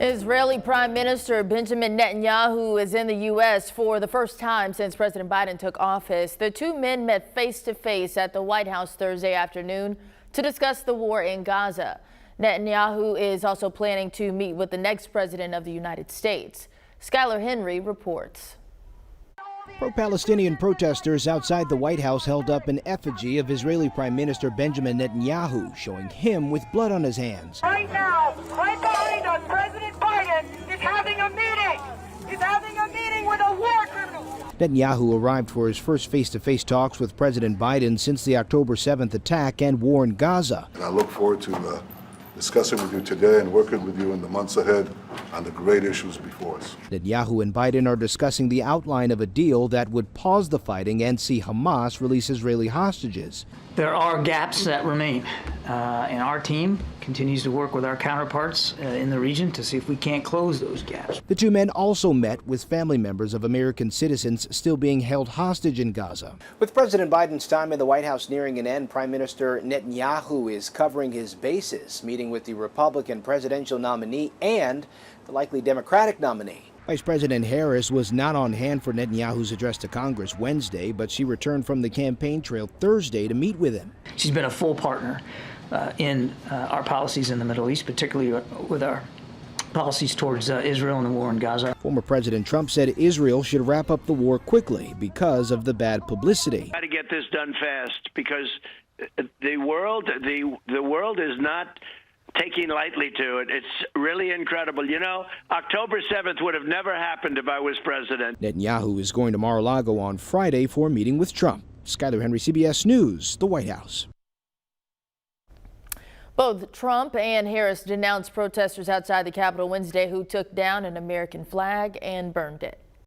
Israeli Prime Minister Benjamin Netanyahu is in the U.S. for the first time since President Biden took office. The two men met face-to-face at the White House Thursday afternoon to discuss the war in Gaza. Netanyahu is also planning to meet with the next president of the United States. Skylar Henry reports. Pro-Palestinian protesters outside the White House held up an effigy of Israeli Prime Minister Benjamin Netanyahu, showing him with blood on his hands. Right now, right behind us, President Biden is having a meeting. He's having a meeting with a war criminal. Netanyahu arrived for his first face-to-face talks with President Biden since the October 7th attack and war in Gaza. And I look forward to discussing with you today and working with you in the months ahead on the great issues before us. Netanyahu and Biden are discussing the outline of a deal that would pause the fighting and see Hamas release Israeli hostages. There are gaps that remain, and our team continues to work with our counterparts in the region to see if we can't close those gaps. The two men also met with family members of American citizens still being held hostage in Gaza. With President Biden's time in the White House nearing an end, Prime Minister Netanyahu is covering his bases, meeting with the Republican presidential nominee and the likely Democratic nominee. Vice President Harris was not on hand for Netanyahu's address to Congress Wednesday, but she returned from the campaign trail Thursday to meet with him. She's been a full partner in our policies in the Middle East, particularly with our policies towards Israel and the war in Gaza. Former President Trump said Israel should wrap up the war quickly because of the bad publicity. Got to get this done fast because the world is not taking lightly to it. It's really incredible. You know, October 7th would have never happened if I was president. Netanyahu is going to Mar-a-Lago on Friday for a meeting with Trump. Skylar Henry, CBS News, the White House. Both Trump and Harris denounced protesters outside the Capitol Wednesday who took down an American flag and burned it.